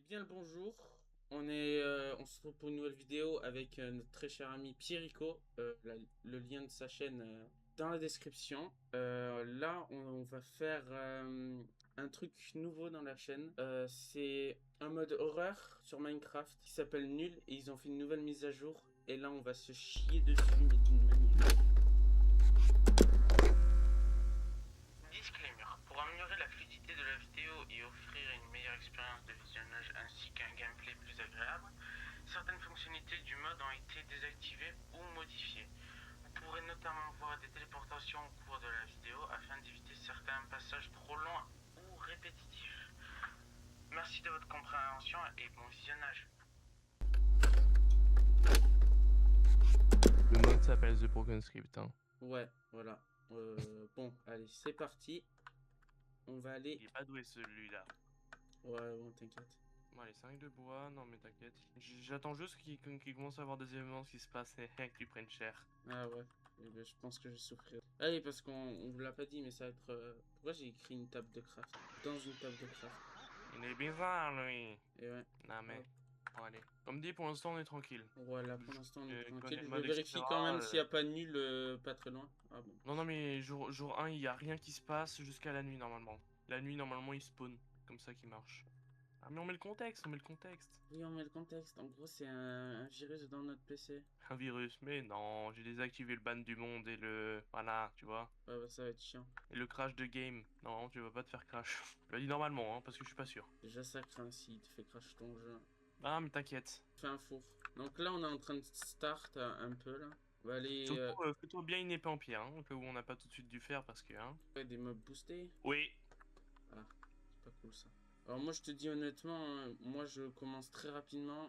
bien le bonjour. On se retrouve pour une nouvelle vidéo avec notre très cher ami Pierrico. Le lien de sa chaîne dans la description. Là, on va faire un truc nouveau dans la chaîne. C'est un mode horreur sur Minecraft qui s'appelle Nul et ils ont fait une nouvelle mise à jour. Et là, on va se chier dessus, mais d'une manière. Disclaimer. Pour améliorer la fluidité de la vidéo et offrir une meilleure expérience de visionnage ainsi qu'un gameplay plus agréable, certaines fonctionnalités du mode ont été désactivées ou modifiées. Vous pourrez notamment voir des téléportations au cours de la vidéo afin d'éviter certains passages trop longs ou répétitifs. Merci de votre compréhension et bon visionnage. Le mode s'appelle The Broken Script. Hein. Ouais, voilà. Bon, allez, c'est parti. On va aller... Il est pas doué celui-là. Ouais, bon, t'inquiète. Bon, allez, 5 de bois, non mais t'inquiète. J'attends juste qu'il commence à avoir des événements qui se passent et que tu prennes cher. Ah ouais, eh ben, je pense que je vais souffrir. Allez, parce qu'on vous l'a pas dit, mais ça va être... Pourquoi j'ai écrit une table de craft? Dans une table de craft. Il est bizarre lui. Et ouais. Non mais, Hop. bon allez. Comme dit, pour l'instant on est tranquille. Voilà, pour l'instant on est Connaît tranquille. le Je mode, vérifie etc. quand même s'il n'y a pas de nul pas très loin. Ah bon. Non, non mais jour 1, il y a rien qui se passe jusqu'à la nuit normalement. La nuit normalement il spawn. Comme ça qui marche. Ah mais on met le contexte, on met le contexte. Oui, on met le contexte. En gros, c'est un virus dans notre PC. Un virus, mais non, j'ai désactivé le ban du monde et le... Voilà, tu vois. Ouais, bah, ça va être chiant. Et le crash de game. Non, tu vas pas te faire crash. Je le dis normalement, hein, parce que je suis pas sûr. Déjà, ça craint s'il te fait crash ton jeu. Ah, mais t'inquiète. Fais un four. Donc là, on est en train de start un peu là. On va aller... Surtout, fais-toi bien une épée en pierre, hein, au cas où on n'a pas tout de suite dû faire, parce que... Hein. Ouais, des mobs boostés. Oui. Ah, c'est pas cool ça. Alors moi je te dis honnêtement, moi je commence très rapidement.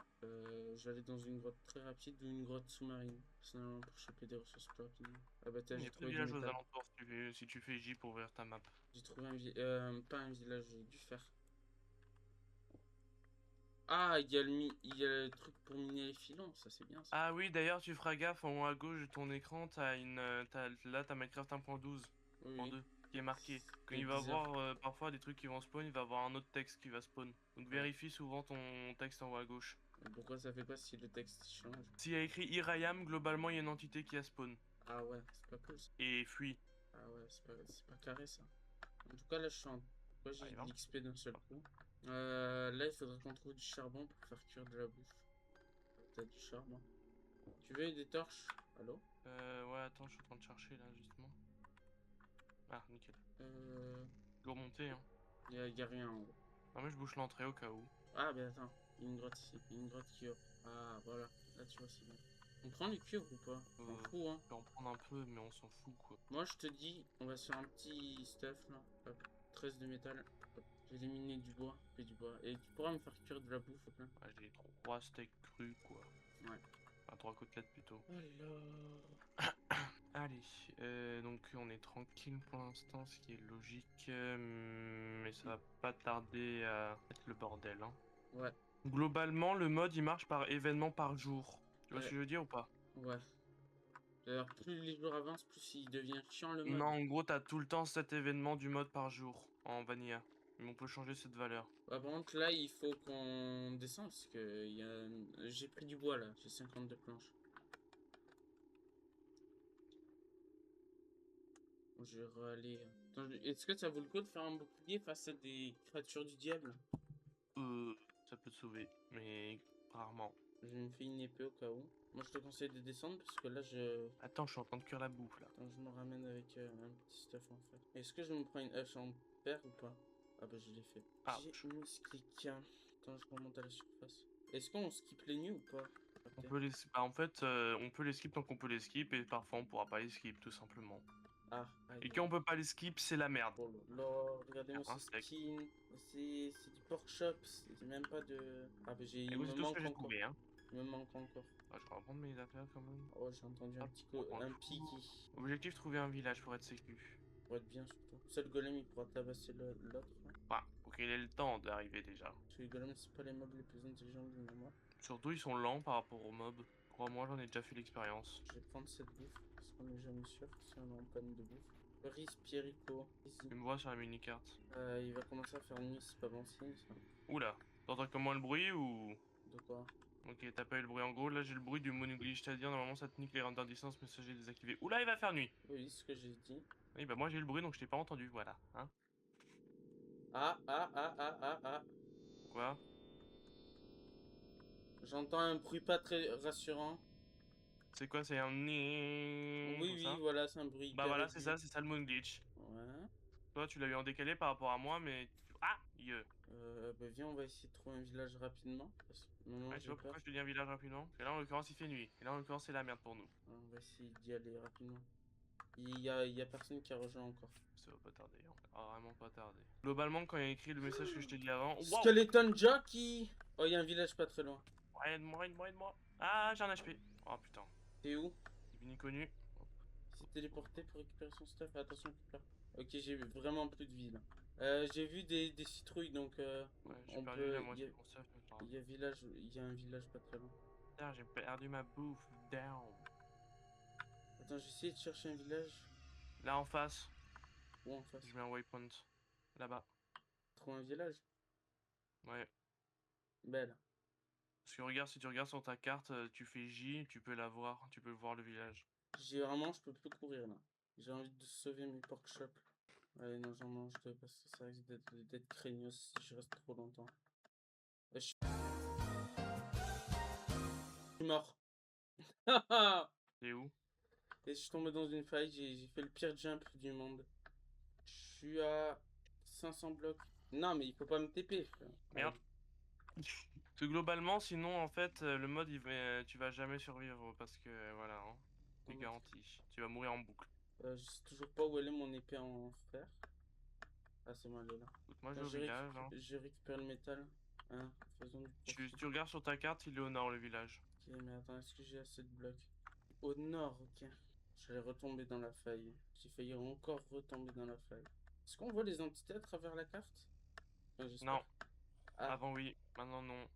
J'allais dans une grotte très rapide ou une grotte sous-marine. Personnellement pour choper des ressources plus rapidement. Ah bah Il j'ai y a plus de trouvé du villages aux métal. alentours si tu fais J pour ouvrir ta map. J'ai trouvé pas un village, du fer. Ah, il y a le truc pour miner les filons, ça c'est bien ça. Ah oui, d'ailleurs, tu feras gaffe, en haut à gauche de ton écran, t'as une... là, t'as Minecraft 1.12. Oui, oui. 1.2 qui est marqué. Quand Et il va Deezer. voir parfois des trucs qui vont spawn, il va avoir un autre texte qui va spawn. Donc Ouais. vérifie souvent ton texte en haut à gauche. Et pourquoi ça fait pas si le texte change? S'il y a écrit Irayam, globalement il y a une entité qui a spawn. Ah ouais, c'est pas cool ça. Et fuit. Ah ouais, c'est pas carré ça. En tout cas là je suis en... Pourquoi j'ai Allez, de va. l'XP d'un seul coup? Là il faudrait qu'on trouve du charbon pour faire cuire de la bouffe. T'as du charbon. Tu veux des torches? Allô? Ouais, attends, je suis en train de chercher là, justement. Ah, nickel. Lourd monté, hein. Y a rien en haut. Non, mais je bouche l'entrée au cas où. Ah, ben attends, il y a une grotte ici. Il y a une grotte qui ouvre. Ah, voilà. Là, tu vois, c'est bien. On prend du cuivre ou pas? On s'en fout, hein. Je peux en prendre un peu, mais on s'en fout, quoi. Moi, je te dis, on va se faire un petit stuff là. Hop, 13 de métal. Hop. J'ai éliminé du bois. Et du bois. Et tu pourras me faire cuire de la bouffe, plein. Ah, j'ai 3 steaks crus, quoi. Ouais. Enfin, 3 côtelettes plutôt. Alors. Allez, donc on est tranquille pour l'instant, ce qui est logique. Mais ça va pas tarder à être le bordel, hein. Ouais. Globalement, le mode il marche par événement par jour. Tu vois ce que je veux dire ou pas? Ouais. D'ailleurs, plus les jours avancent, plus il devient chiant le Non, mode. en gros, t'as tout le temps cet événement du mode par jour en vanilla. Mais on peut changer cette valeur. Bah, par contre, là, il faut qu'on descende parce que j'ai pris du bois là. J'ai 52 planches. Je vais aller. Attends, est-ce que ça vaut le coup de faire un bouclier face à des créatures du diable? Euh, Ça peut te sauver, mais rarement. Je me fais une épée au cas où. Moi, je te conseille de descendre parce que là, je. Attends, je suis en train de cuire la bouffe là. Attends, je me ramène avec un petit stuff en fait. Est-ce que je me prends une hache en fer ou pas? Ah, bah, je l'ai fait. Ah, J'ai une clic. Attends, je remonte à la surface. Est-ce qu'on skip les nuits ou pas? on Ok. peut les... Bah, en fait, on peut les skip tant qu'on peut les skip et parfois on pourra pas les skip tout simplement. Ah, Et aïe. quand on peut pas les skip, c'est la merde. Oh là là, regardez-moi Un ce steak. skin. C'est du pork chop. C'est même pas de. Ah, bah, Et il moi, me c'est tout ce que manque j'ai encore. trouvé, hein. Il me manque encore. Ah, je vais reprendre mes affaires quand même. Oh, j'ai entendu un Hop, petit on reprend le un four. piki. Objectif, trouver un village pour être sécu. Pour être bien surtout. Seul golem il pourra tabasser l'autre. Hein. Enfin, faut qu'il ait le temps d'arriver déjà. Parce que les golems c'est pas les mobs les plus intelligents du moment. Surtout, ils sont lents par rapport aux mobs. Crois-moi, j'en ai déjà fait l'expérience. Je vais prendre cette bouffe parce qu'on est jamais sûr si on est en panne de bouffe. Riz Pierrico. Easy. Tu me vois sur la mini-carte. Il va commencer à faire nuit, c'est pas bon signe ça. Oula. T'entends comment le bruit ou... De quoi? Ok, t'as pas eu le bruit. En gros, là j'ai le bruit du mono glitch, c'est-à-dire normalement ça te nique les rendeurs distance, mais ça j'ai désactivé. Oula, il va faire nuit. Oui, ce que j'ai dit. Oui, bah moi j'ai eu le bruit donc je t'ai pas entendu, voilà. Hein? Ah, ah, ah, ah, ah, ah. Quoi? J'entends un bruit pas très rassurant. C'est quoi? C'est un ni Oui, comme oui, ça? voilà, c'est un bruit Bah hyper voilà, aigu. c'est ça le moon glitch. Ouais. Toi, tu l'as eu en décalé par rapport à moi, mais... Ah! Bah viens, on va essayer de trouver un village rapidement. Parce que maintenant, Ouais, tu j'ai vois peur. pourquoi je te dis un village rapidement? Parce que là, en l'occurrence, il fait nuit. Et là, en l'occurrence, c'est la merde pour nous. On va essayer d'y aller rapidement. Il y a personne qui a rejoint encore. Ça va pas tarder, hein. Ça va vraiment pas tarder. Globalement, quand il a écrit le message que je t'ai dit avant... Waouh! Skeleton Jockey! Oh, il y a un village pas très loin. Ouais, aide-moi, aide-moi, aide-moi. Ah, j'ai un HP. Oh putain. T'es où? Ni connu. Il s'est téléporté pour récupérer son stuff. Attention, récupère. Ok, j'ai vraiment plus de vie là. J'ai vu des citrouilles donc Ouais, j'ai on perdu la peut. moitié de mon stuff, mais pas grave. Il y a un village pas très loin. Putain, j'ai perdu ma bouffe. Down. Attends, j'ai essayé de chercher un village. Là, en face, Où en face? je mets un waypoint. Là-bas. Trouve un village? Ouais. Belle. Parce que regarde, si tu regardes sur ta carte, tu fais J, tu peux la voir. Tu peux voir le village. J'ai vraiment, je peux plus courir là. J'ai envie de sauver mes pork chops. Allez, non, j'en mange deux parce que ça risque d'être craignos si je reste trop longtemps. Je suis mort. T'es où? Et je suis tombé dans une faille, j'ai fait le pire jump du monde. Je suis à 500 blocs. Non, mais il faut pas me TP, frère. Merde. Parce que globalement, sinon, en fait, le mode, tu vas jamais survivre. Parce que, voilà, hein. C'est Ouais. garanti. Tu vas mourir en boucle. Je sais toujours pas où elle est mon épée en fer. Ah, c'est bon, elle est là. Écoute, moi, je Attends, vais au village, hein. je récupère le métal. Hein, faisons du profit. Tu regardes sur ta carte, il est au nord, le village. Ok, mais attends, est-ce que j'ai assez de blocs? Au nord, ok. J'allais retomber dans la faille. J'ai failli encore retomber dans la faille. Est-ce qu'on voit les entités à travers la carte? Enfin, j'espère. Non. Ah, Avant, oui. Maintenant, non.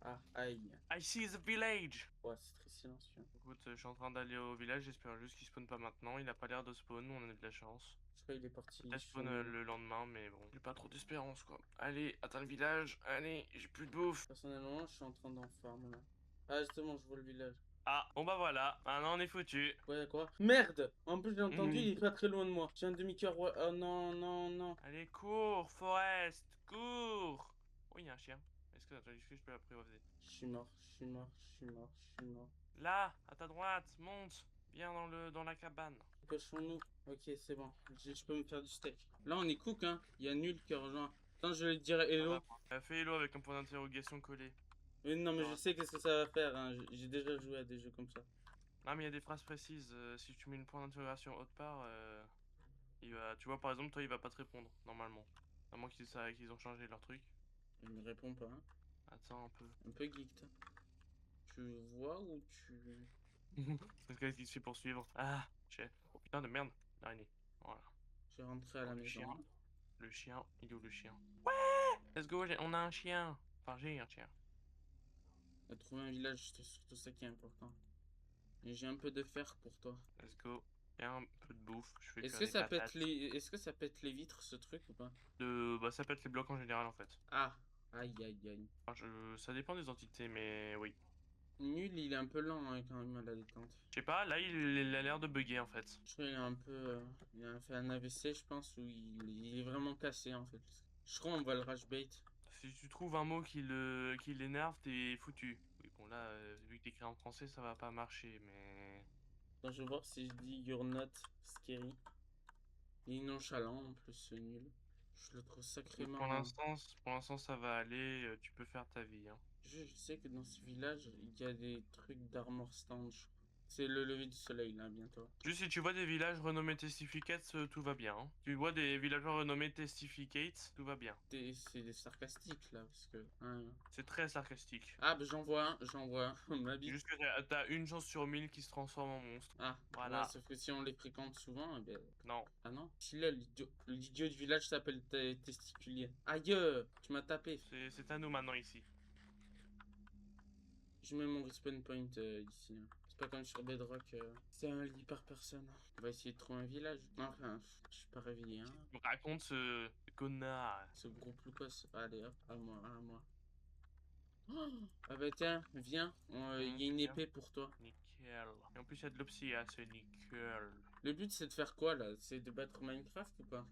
ah, aïe. I see the village! Ouais, c'est très silencieux. Écoute, je suis en train d'aller au village, j'espère juste qu'il spawn pas maintenant. Il a pas l'air de spawn, on a de la chance. Je crois qu'il est parti Peut-être sur spawn nous. le lendemain, mais bon. J'ai pas trop d'espérance, quoi. Allez, atteins le village. Allez, j'ai plus de bouffe. Personnellement, je suis en train d'en farm là. Ah, justement, je vois le village. Ah, bon bah voilà. Maintenant, on est foutu. Ouais, quoi? Merde! En plus, j'ai entendu, Mhm. il est pas très loin de moi. J'ai un demi-cœur. Ouais. Oh non, non, non. Allez, cours, Forest, cours! Oh, il y a un chien. Est-ce que je peux l'apprivoiser? Je suis mort, je suis mort, je suis mort, je suis mort. Là, à ta droite, monte. Viens dans la cabane. Cochons-nous. Ok, c'est bon. Je peux me faire du steak. Là, on est cook, hein. Il y a nul qui rejoint. Attends, je vais lui dire Ça hello. va. Fais hello avec un point d'interrogation collé. Non, mais je Ah, sais qu'est-ce que ça va faire, hein. J'ai déjà joué à des jeux comme ça. non, mais il y a des phrases précises. Si tu mets une point d'interrogation autre part, tu vois, par exemple, toi, il va pas te répondre, normalement. À moins qu'ils ont changé leur truc. Il me répond pas, hein. Attends un peu. Un peu geek, toi. Tu vois ou tu. Parce qu'il se fait poursuivre. Ah, chef. Oh putain de merde. L'araignée. Voilà. Je vais rentrer à Oh, la le maison, chien. hein. Le chien. Il est où le chien? Let's go, on a un chien. Enfin, j'ai un chien. Trouver un village, c'est surtout ça qui est important. Et j'ai un peu de fer pour toi. Let's go. Il y a un peu de bouffe. Je vais Est-ce cuire que des ça pète patates. est-ce que ça pète les vitres, ce truc, ou pas? Bah, ça peut être les blocs en général, en fait. Ah, aïe, aïe, aïe. Enfin, ça dépend des entités, mais oui. Nul, il est un peu lent, hein, quand même, à la détente. Je sais pas, là, il a l'air de bugger, en fait. Je crois qu'il est un peu. Il a fait un AVC, je pense, où il est vraiment cassé, en fait. Je crois qu'on va le rage bait. Si tu trouves un mot qui l'énerve, t'es foutu. Oui, bon, là, vu que t'écris en français, ça va pas marcher, mais... Attends, je vais voir si je dis You're not scary. Il est nonchalant, en plus, c'est nul. Je le trouve Écoute, sacrément. pour l'instant, ça va aller, tu peux faire ta vie, hein. Je sais que dans ce village, il y a des trucs d'armor stand, je crois. C'est le lever du soleil, là, bientôt. Juste si tu vois des villages renommés Testificates, tout va bien, hein. Tu vois des villageois renommés Testificates, tout va bien. C'est sarcastique, là, parce que. Hein. C'est très sarcastique. Ah, bah j'en vois un, j'en vois un. Ma bite. Juste que t'as une chance sur 1000 qui se transforme en monstre. Ah, ouais, Voilà. sauf que si on les fréquente souvent, eh ben. Non. Ah non. Si là, l'idiot du village s'appelle Testiculier. Aïe, tu m'as tapé. C'est à nous maintenant ici. Je mets mon respawn point ici, hein. C'est pas comme sur Bedrock, c'est un lit par personne. On va essayer de trouver un village. Enfin, je suis pas réveillé, hein. Tu me racontes ce connard. Ce groupe Lucas. Allez hop, à moi, à moi. Oh, ah bah tiens, viens, il y a une Viens. épée pour toi. Nickel. Et en plus, il y a de l'opsie, ah, c'est nickel. Le but c'est de faire quoi là? C'est de battre Minecraft ou pas?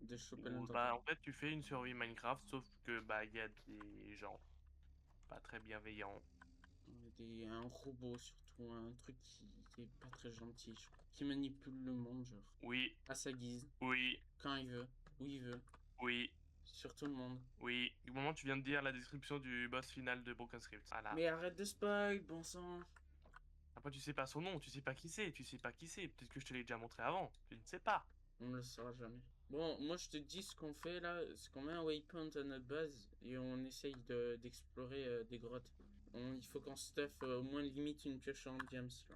De choper Ou, l'intentaire. bah, en fait, tu fais une survie Minecraft, sauf que, bah, il y a des gens pas très bienveillants. Un robot surtout, un truc qui est pas très gentil, je crois. Qui manipule le monde, genre. Oui, À sa guise, oui, quand il veut, où il veut, oui, sur tout le monde. oui. Du moment où tu viens de dire la description du boss final de Broken Script. Voilà. Mais arrête de spoil, bon sang. Après, tu sais pas son nom, tu sais pas qui c'est, tu sais pas qui c'est. Peut-être que je te l'ai déjà montré avant, tu ne sais pas. On ne le saura jamais. Bon, moi je te dis ce qu'on fait là, c'est qu'on met un waypoint à notre base et on essaye d'explorer des grottes. Il faut qu'on stuff au moins limite une pioche en diams là.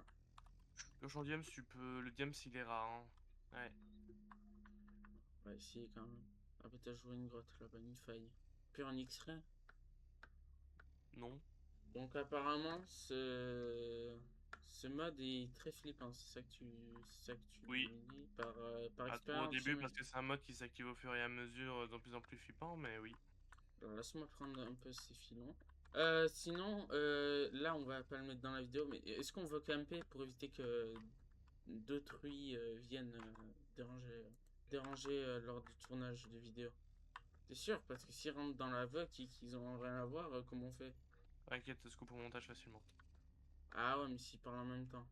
Pioche en diams, tu peux. Le diams, il est rare, hein. Ouais. On va essayer quand même. Ah bah t'as joué une grotte là-bas, une faille. Puis un X-ray. Non. Donc apparemment ce mode est très flippant, c'est ça que tu Oui. me dis par Pas trop au expérience. début parce que c'est un mode qui s'active au fur et à mesure, de plus en plus flippant, mais oui. Alors laisse-moi prendre un peu ces filons. Sinon, là on va pas le mettre dans la vidéo, mais est-ce qu'on va camper pour éviter que d'autrui viennent déranger lors du tournage de vidéo? T'es sûr? Parce que s'ils rentrent dans la voc et qu'ils ont rien à voir, comment on fait? T'inquiète, ça se coupe au montage facilement. Ah ouais, mais s'ils parlent en même temps.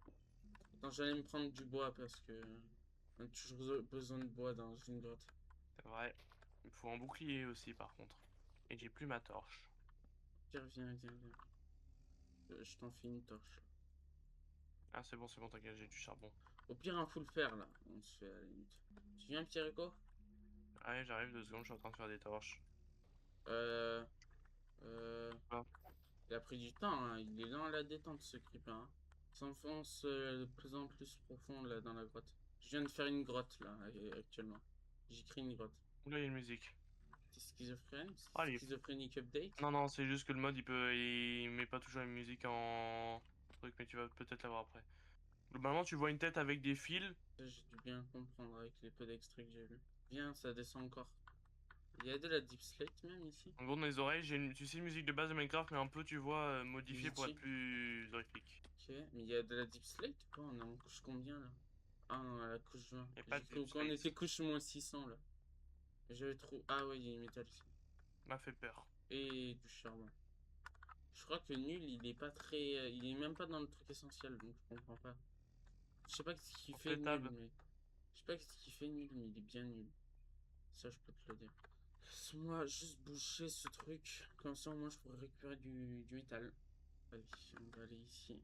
Attends, j'allais me prendre du bois parce que on a toujours besoin de bois dans une grotte. C'est vrai. Il me faut un bouclier aussi, par contre. Et j'ai plus ma torche. Viens. Je t'en fais une torche. Ah, c'est bon, t'inquiète, j'ai du charbon. Au pire, un full fer là. On se fait à la limite. Tu viens, Pierrico? Allez, j'arrive 2 secondes, je suis en train de faire des torches. Euh. Euh. Ah. Il a pris du temps, hein. Il est lent à la détente ce creeper. Hein. S'enfonce de plus en plus profond là dans la grotte. Je viens de faire une grotte là actuellement. J'ai créé une grotte. Oula, il y a une musique. T'es schizophrène? Allez. Schizophrénique update? Non, c'est juste que le mode il met pas toujours une musique en truc, mais tu vas peut-être l'avoir après. Globalement, tu vois une tête avec des fils. Ça, j'ai dû bien comprendre avec les peu d'extraits que j'ai vus. Viens, ça descend encore. Il y a de la deep slate même ici. En gros, dans les oreilles, tu sais, une musique de base de Minecraft, mais un peu, tu vois, modifiée pour être Glitchy. plus horrifique. Ok, mais il y a de la deep slate ou pas? On est en couche combien là? Ah non, à la couche 20. Y a pas J'ai de cru deep qu'on slate. était couche moins 600 là. J'avais trop. Ah ouais, il y a une métal ici. M'a fait peur. Et du charbon. Je crois que nul, il est pas très. Il est même pas dans le truc essentiel, donc je comprends pas. Je sais pas ce qu'il On fait fait nul, tab. mais. Je sais pas ce qu'il fait nul, mais il est bien nul. Ça, je peux te le dire. Laisse-moi juste boucher ce truc. Comme ça, au moins, je pourrais récupérer du métal. Allez, on va aller ici.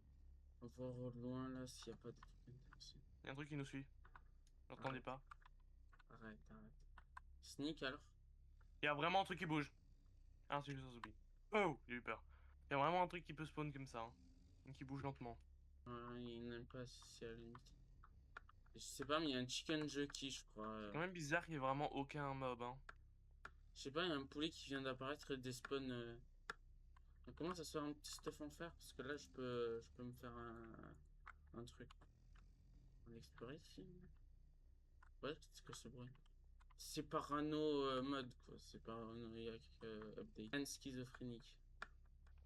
On va voir au loin là s'il n'y a pas de trucs intéressants. Y a un truc qui nous suit. J'entendais pas. Arrête. Sneak alors. Y a vraiment un truc qui bouge. Ah, c'est juste un zombie. Oh, j'ai eu peur. Y a vraiment un truc qui peut spawn comme ça. Hein. Et qui bouge lentement. Il n'aime pas si c'est à la limite. Je sais pas, mais il y a un chicken jockey, je crois. C'est quand même bizarre qu'il y ait vraiment aucun mob. Hein. Je sais pas, il y a un poulet qui vient d'apparaître et des spawns. On commence à se faire un petit stuff en fer parce que là, je peux me faire un truc. On va explorer ici. Ouais, c'est quoi ce bruit? C'est parano mode quoi, c'est paranoïaque update. Un schizophrénique.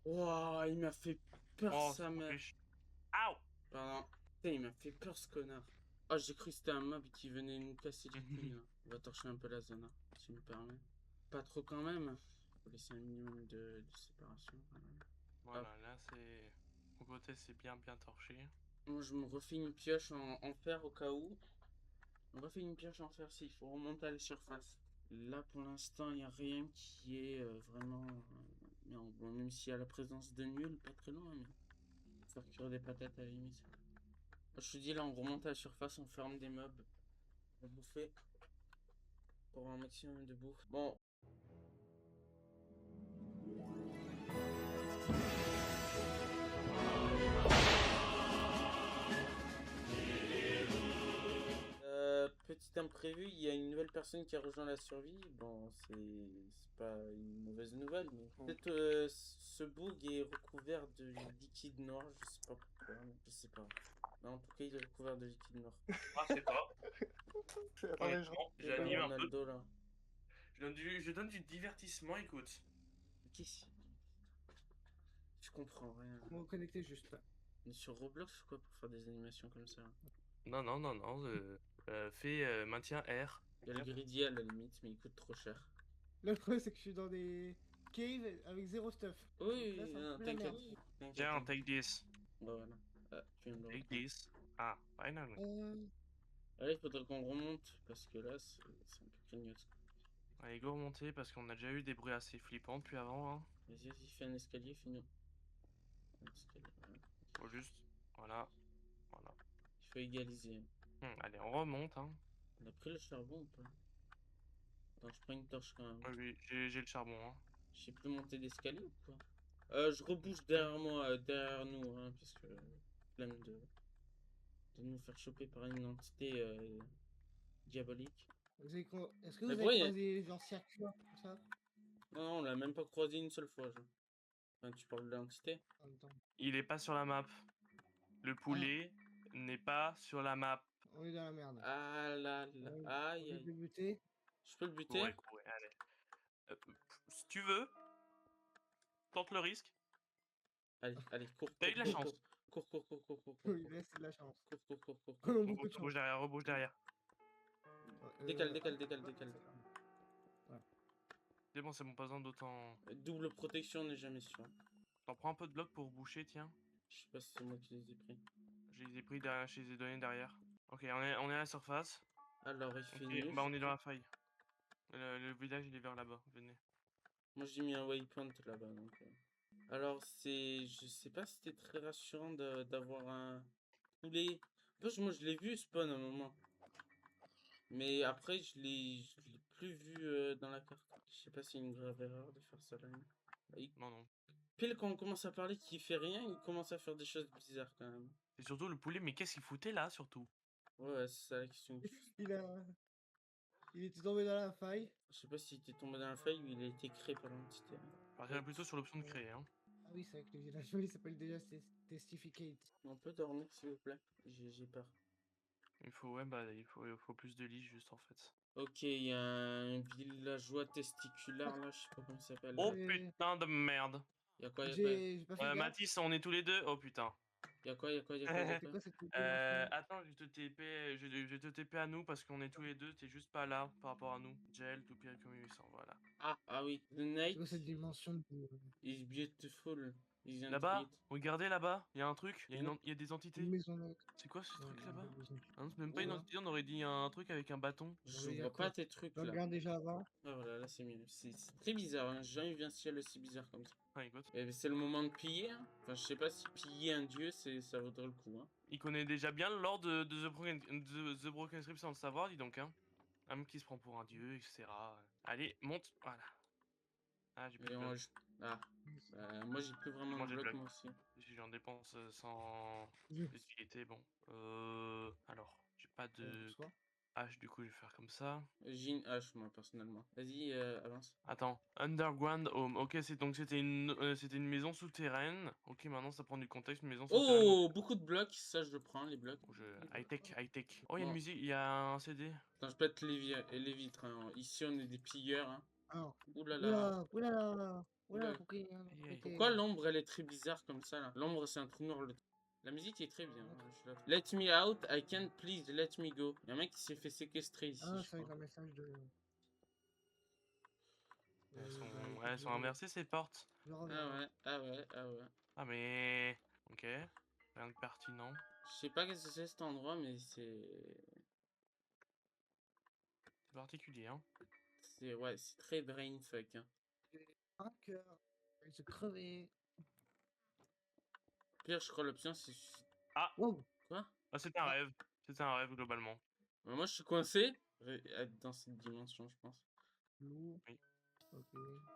Wouah, il m'a fait peur Oh, sa mère. Aouh! Pardon. Putain, il m'a fait peur ce connard. Oh, j'ai cru que c'était un mob qui venait nous casser les couilles là. On va torcher un peu la zone, hein, si tu me permets. Pas trop quand même. Faut laisser un minimum de séparation. Voilà, là c'est. Mon côté c'est bien torché. Moi je me refais une pioche en fer au cas où. On refait une pioche en fer s'il faut remonter à la surface. Là pour l'instant il n'y a rien qui est vraiment. Non, bon, même s'il y a la présence de nul, pas très loin, mais. Faire cuire des patates à la limite. Je te dis là on remonte à la surface, on ferme des mobs. On bouffer. Pour avoir un maximum de bouffe. Bon. Petite petit imprévu, il y a une nouvelle personne qui a rejoint la survie. Bon, c'est pas une mauvaise nouvelle, mais peut-être ce bug est recouvert de liquide noir, je sais pas pourquoi, je sais pas. Non, en tout cas, il est recouvert de liquide noir. Ah, c'est pas. Attendez, je Honnêtement, C'est pas j'anime un peu. Ronaldo là. Je donne du divertissement, écoute. Qu'est-ce Je comprends rien. Vous me connectez juste là. On est sur Roblox ou quoi pour faire des animations comme ça? Non, non, non, non. Fais maintien R. Il y a le greedy à la limite, mais il coûte trop cher. Le problème, c'est que je suis dans des caves avec zéro stuff. Oui, Donc là, c'est un non, peu la t'inquiète. merde. Tiens, take this. Bah voilà. Ah, tu viens de le Take reprendre. this. Ah, finally. Allez, il faudrait qu'on remonte parce que là, c'est un peu craignos. Allez, go remonter parce qu'on a déjà eu des bruits assez flippants depuis avant. Hein. Vas-y, vas-y, fais un escalier, fais-nous. Un escalier, voilà. Faut juste. Voilà. Voilà. Il faut égaliser. Allez, on remonte. Hein. On a pris le charbon ou pas? Attends, je prends une torche quand même. Oui, oui, j'ai le charbon. Hein. Je sais plus monter d'escalier ou quoi? Je rebouche derrière moi, derrière nous, hein, parce que flemme de nous faire choper par une entité diabolique. Est-ce que vous Mais avez ouais, croisé genre circuit comme ça non, non, on l'a même pas croisé une seule fois. Genre. Enfin, tu parles de l'entité? en même temps? Il est pas sur la map. Le poulet n'est pas sur la map. On est dans la merde. Ah là là, On aïe vient aïe. de buter. Je peux le buter? Ouais, allez. Si tu veux, tente le risque. Allez, allez, cours. T'as eu de la chance. Cours. Oui, là, c'est de la chance. Cours. On a beaucoup de chance. Rebouche derrière, rebouche derrière. Décale. C'est bon, c'est bon, pas besoin d'autant. Double protection, on n'est jamais sûr. T'en prends un peu de bloc pour boucher, tiens. Je sais pas si c'est moi qui les ai pris. Je les ai pris derrière, je les ai donnés derrière. Ok, on est à la surface. Alors, il fait Ok, nuit. bah on est dans la faille. Le village il est vers là-bas, venez. Moi, j'ai mis un waypoint là-bas. Donc, alors, je sais pas si c'était très rassurant d'avoir un poulet. En fait, moi, je l'ai vu spawn à un moment. Mais après, je l'ai plus vu dans la carte. Je sais pas si c'est une grave erreur de faire ça là. Non. Pile quand on commence à parler qu'il fait rien, il commence à faire des choses bizarres quand même. Et surtout le poulet, mais qu'est-ce qu'il foutait là surtout? Ouais, c'est ça la question. Il était tombé dans la faille. Je sais pas s'il était tombé dans la faille ou il a été créé par l'entité. Partirait plutôt sur l'option de créer. Hein. Ah oui, c'est avec le villageois, il s'appelle déjà Testificate. On peut dormir s'il vous plaît. J'ai peur. Il faut plus de lits juste en fait. Ok, il y a un villageois testiculaire là, je sais pas comment il s'appelle. Oh Ouais. putain de merde. Y'a quoi? J'ai pas fait gaffe. Mathis, on est tous les deux. Oh putain. Y'a quoi? C'est quoi cette dimension? Attends, je vais te TP à nous parce qu'on est tous les deux, t'es juste pas là par rapport à nous. Gel, tout pire comme 800, voilà. Ah oui, the C'est night quoi cette dimension de... is beautiful. Là-bas, regardez là-bas, il y a un truc, il y a des entités. Une maison là. C'est quoi ce truc là-bas? maison. Ah non, c'est même pas une Oula. entité, on aurait dit un truc avec un bâton. Je Oui, vois d'accord. pas tes trucs Je là. regarde déjà avant. Ah voilà, là c'est mieux. C'est très bizarre, hein. J'ai jamais vu un ciel aussi bizarre comme ça. Ah, écoute. Et c'est le moment de piller. Hein. Enfin, je sais pas si piller un dieu, ça vaudrait le coup. Hein. Il connaît déjà bien le lore de The Broken Strip sans le savoir, dis donc. Hein. Un mec qui se prend pour un dieu, etc. Allez, monte, voilà. Ah, j'ai plus de bloc. Moi j'ai plus vraiment Moi, de j'ai le bloc bloc. moi aussi. J'en dépense sans Oui. utilité, bon. Alors, j'ai pas de Bonsoir. hache, du coup, je vais faire comme ça. J'ai une hache moi personnellement. Vas-y, avance. Attends, Underground Home. Ok, c'était une maison souterraine. Ok, maintenant ça prend du contexte, une maison souterraine. Oh, beaucoup de blocs, ça je le prends, les blocs. High tech. Oh, il y a une musique, il y a un CD. Attends, je pète les vitres. Hein. Ici on est des pilleurs. Hein. Alors. Ouh là là. Oula. Oula. Pourquoi l'ombre elle est très bizarre comme ça là? L'ombre c'est un trou noir. La musique est très bien. Hein, let me out, I can't please let me go. Il y a un mec qui s'est fait séquestrer ici. Ah, je c'est avec crois. un message de... Elles sont inversées ces portes. Ah ouais. Ah mais... Ok. Rien de pertinent. Je sais pas qu'est-ce que c'est cet endroit, mais c'est Particulier, hein. C'est très brainfuck. Hein. Un cœur. Il se crever. Pire, je crois l'option c'est... Ah. Wow. Quoi? Ah, c'était un rêve. C'était un rêve globalement. Moi je suis coincé dans cette dimension, je pense. Oui. Ok.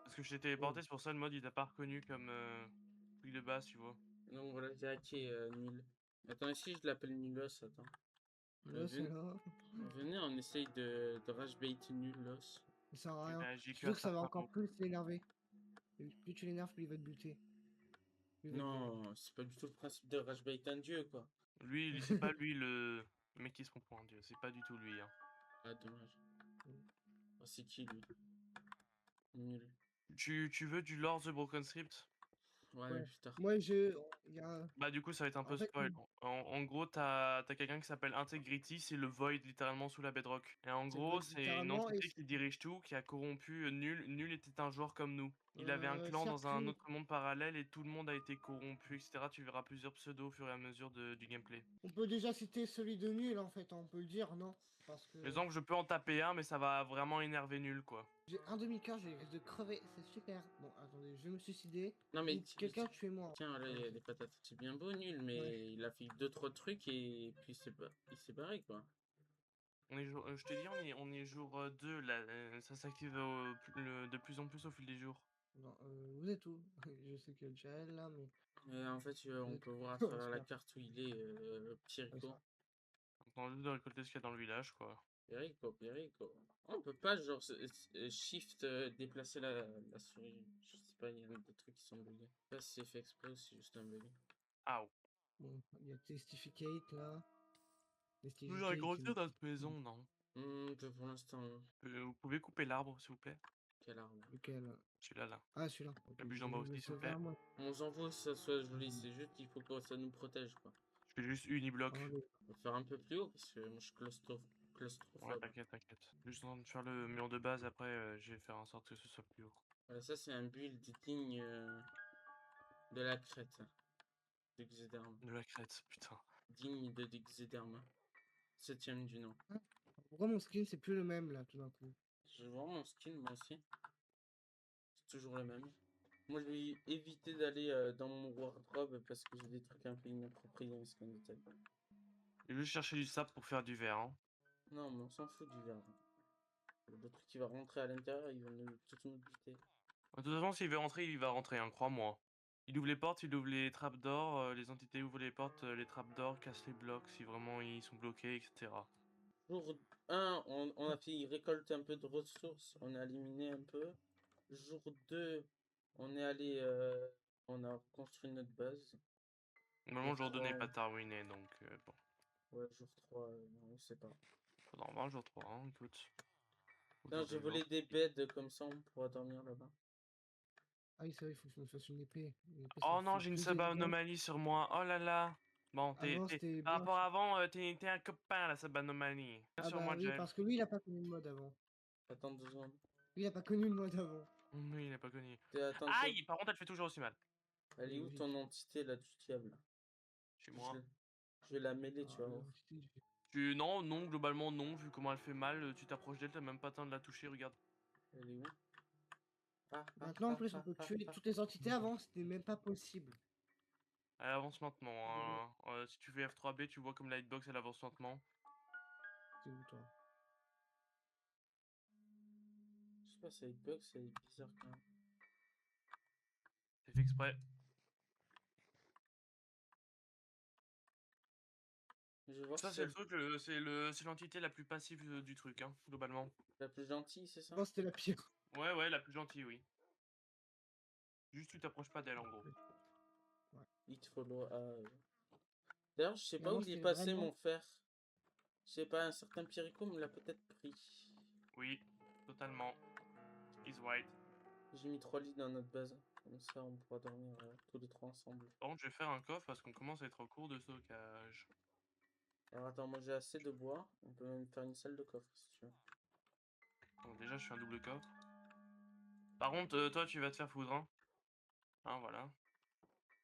Parce que je t'ai téléporté, c'est pour ça le mode il t'a pas reconnu comme truc de base, tu vois. Donc voilà, j'ai hacké nul. Attends, ici je l'appelle nulos, attends. Là, c'est là. Venez, on essaye de rage bait nul l'os. Ça sert à Il rien. réagit que Surtout à que ça va certains encore mots. plus l'énerver. Et plus tu l'énerves, plus il va te buter. Plus il va te virer. Non, c'est pas du tout le principe de rage bait un dieu, quoi. C'est pas lui le mec qui se prend pour un dieu. C'est pas du tout lui. Hein. Ah, dommage. Oh, c'est qui, lui? Nul. Tu veux du lore The Broken Script? Ouais, Ouais. plus tard. Moi, il y a... Bah du coup ça va être un En peu fait, spoil. En gros t'as quelqu'un qui s'appelle Integrity, c'est le Void littéralement sous la Bedrock. Et en c'est le gros vote c'est une littéralement. Et entité qui dirige tout, qui a corrompu Nul. Nul était un joueur comme nous. Il avait un clan certes, dans un oui. autre monde parallèle et tout le monde a été corrompu, etc. Tu verras plusieurs pseudos au fur et à mesure du gameplay. On peut déjà citer celui de nul, en fait. On peut le dire, non? Parce que Exemple, je peux en taper un, mais ça va vraiment énerver Nul quoi. j'ai un demi-cœur, j'ai risque de crever. C'est super. Bon, attendez, je vais me suicider. Non, mais Ou quelqu'un tuez-moi. tiens, là, il y a des patates. C'est bien beau, nul, mais Ouais. il a fait 2-3 trucs et puis il s'est barré, quoi. Je te dis, on est jour 2 là, ça s'active de plus en plus au fil des jours. Non, vous êtes où? Je sais qu'il y a déjà elle là, mais. Et en fait, on peut voir à Oh, travers la super. carte où il est, Ouais, Piriko. ça. On attend juste de récolter ce qu'il y a dans le village quoi. Piriko, Piriko. On peut pas, genre, shift, déplacer la souris. Je sais pas, il y a des trucs qui sont buggés. Je sais pas si c'est fait exprès ou si c'est juste un bug. Ah, Bon, il y a Testificate là. vous allez Testificate. grandir dans cette maison, non? Pour l'instant, Vous pouvez couper l'arbre s'il vous plaît? quelle arme. Lequel? Celui-là là. Ah, celui-là. Ok, La bûche je d'en bas vais le aussi s'il vous plaît. sauver à moi. On s'en fout que ça soit joli, c'est juste qu'il faut que ça nous protège, quoi. Je fais juste uniblock. Allez. On va faire un peu plus haut parce que moi je suis Ouais, claustrophobe. t'inquiète. Juste en train de faire le mur de base, après je vais faire en sorte que ce soit plus haut. Voilà, ça c'est un build digne de la crête. De Xedarm. De la crête, putain. Digne de Xedarm. 7ème du nom. Pourquoi mon skin c'est plus le même là tout d'un coup? Je vois mon skin moi aussi. C'est toujours le même. Moi je vais éviter d'aller dans mon wardrobe parce que j'ai des trucs un peu inappropriés en skin de tête. Je vais juste chercher du sable pour faire du verre. Hein. Non mais on s'en fout du verre. Le truc qui va rentrer à l'intérieur, il va tout nous buter. De toute façon, s'il veut rentrer, il va rentrer, hein, crois-moi. Il ouvre les portes, il ouvre les trappes d'or, les entités ouvrent les portes, les trappes d'or, cassent les blocs si vraiment ils sont bloqués, etc. Jour 1, on a fait récolter un peu de ressources, on a éliminé un peu. Jour 2, on est allé, on a construit notre base. Normalement, jour 2 n'est 3, pas terminé, donc bon. ouais, jour 3, on sait pas. Faudra en voir jour 3, hein, écoute. Non, j'ai volé des beds comme ça, on pourra dormir là-bas. Ah oui, c'est vrai, il faut que je me fasse une épée. Une épée, Oh ça non, fait j'ai une plus de dégâts. sub-anomalie sur moi, oh là là. Bon, Avant c'était par rapport blanche. à avant, t'es un copain, la sub-anomalie. Viens Ah sur bah moi, oui, Jael. parce que lui il a pas connu le mode avant. Attends 2 secondes. Lui il a pas connu le mode avant. Oui, il a pas connu. Attends, Aïe, par contre, elle fait toujours aussi mal. elle est où Logique. ton entité là du diable? Chez moi. Je vais la mêler, tu Ah, vas voir. Non, globalement non, vu comment elle fait mal, tu t'approches d'elle, t'as même pas le temps de la toucher, regarde. Elle est où? Maintenant en plus on peut tuer toutes les entités avant, c'était même pas possible. Elle avance maintenant, hein. Si tu fais F3B, tu vois comme la hitbox elle avance lentement. C'est où toi? Je sais pas, ça hitbox, c'est bizarre quand même. C'est fait exprès. Je vais voir Ça, si c'est le truc, c'est l'entité la plus passive du truc, hein, globalement. la plus gentille, c'est ça? Non, c'était la pire. Ouais, la plus gentille, oui. Juste, tu t'approches pas d'elle, en gros. Ouais. Hit follow. D'ailleurs, je sais Et pas avant, où il est c'était passé vraiment... mon fer. Je sais pas, un certain Piriko me l'a peut-être pris. Oui, totalement. Is white. J'ai mis 3 lits dans notre base. Comme ça, on pourra dormir tous les 3 ensemble. Par contre, je vais faire un coffre parce qu'on commence à être au court de stockage. Alors attends, moi j'ai assez de bois. On peut même faire une salle de coffre si tu veux. Bon, déjà, je fais un double coffre. Par contre, toi, tu vas te faire foudre, hein. Hein, voilà.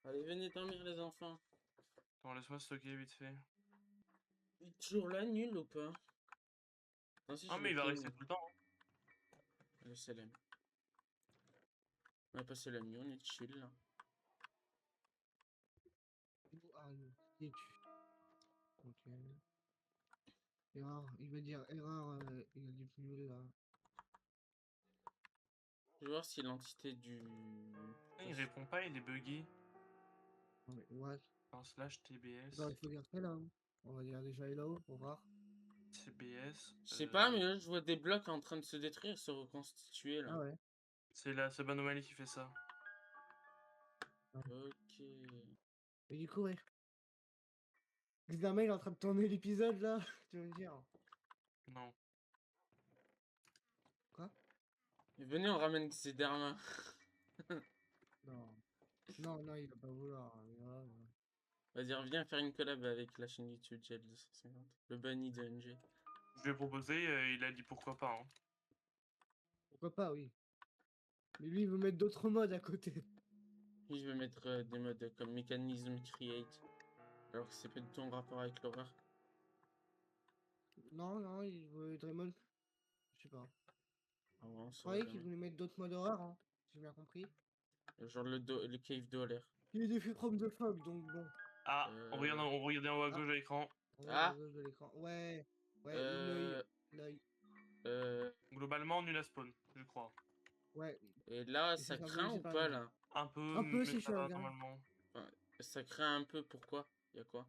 Allez, venez dormir les enfants. Attends, laisse-moi stocker vite fait. Il est toujours là, nul ou pas? Non, si, Ah, je mais l'ai il va pris, rester moi. tout le temps. Hein. Allez, salam. On a passé la nuit, on est chill là. Ah non, qui es-tu? Ok. Erreur, il va dire erreur, il a dit nul là. Je vais voir si l'entité du... Il répond pas, il est buggy. Non mais what? Un slash TBS. Bah, il faut dire quelle là. Hein. On va dire déjà hello pour voir. CBS. Je sais pas, mais là, je vois des blocs en train de se détruire, se reconstituer là. Ah ouais. C'est la Subanomaly qui fait ça. Ok. Et du coup, ouais. Xderma, il est en train de tourner l'épisode là. Tu veux me dire? Non. Quoi? Et venez, on ramène Xderma. Non. Non, non, il va pas vouloir. Vas-y, reviens faire une collab avec la chaîne YouTube Gel 250. Le bunny de NG. Je lui ai proposé, il a dit pourquoi pas. Hein. Pourquoi pas, oui. Mais lui, il veut mettre d'autres modes à côté. Puis je vais mettre des modes comme mécanisme create. Alors que c'est pas du tout en rapport avec l'horreur. Non, non, il veut Draymond. Je sais pas. Ah ouais, on Je saura croyais qu'il jamais. voulait mettre d'autres modes horreur, hein. J'ai bien compris. Genre le cave d'Oler. Il est défait from the fog, donc bon. Ah, on regardait en haut à Ah. gauche de l'écran. En haut Ah. à gauche de l'écran. Ouais. Ouais, l'œil. L'œil. Globalement, nul à spawn, je crois. Ouais. Et là, Et ça c'est craint ou symbolisé par pas une main. là? Un peu, Un peu, mais c'est ça va sûr, hein. normalement. Enfin, ça craint un peu, pourquoi? Y'a quoi?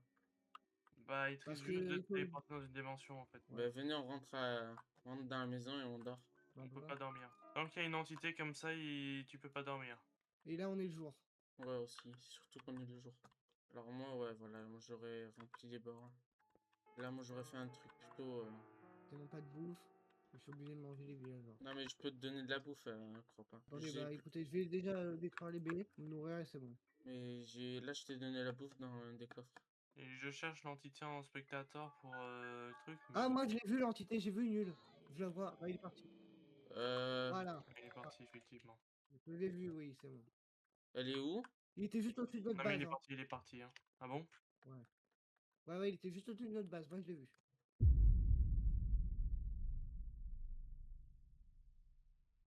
Bah, il Parce risque que juste de il te faut... téléporter dans une dimension en fait. Ouais. Bah venez, on rentre dans la maison et on dort. Bah, On peut voilà. pas dormir. Tant qu'il y a une entité comme ça, tu peux pas dormir. Et là, on est le jour. Ouais aussi, surtout qu'on est le jour. Alors moi, ouais, voilà, moi j'aurais rempli les bords. Là, moi j'aurais fait un truc plutôt... Tellement pas de bouffe. Je suis obligé de manger les villageois. Non mais je peux te donner de la bouffe, crois pas. Attendez, bah écoutez, je vais déjà détruire les baies, me nourrir et c'est bon. Mais là, je t'ai donné la bouffe dans un des coffres. Et je cherche l'entité en spectateur pour le truc, mais Ah, moi je l'ai vu l'entité, j'ai vu nul. Je la vois. Bah, il est parti. Voilà. il est parti effectivement. Je l'ai vu, oui, c'est bon. Elle est où? Il était juste au-dessus de notre Non mais base. Hein. il est parti. Hein. Ah bon? Ouais. Ouais, il était juste au-dessus de notre base. Moi, je l'ai vu.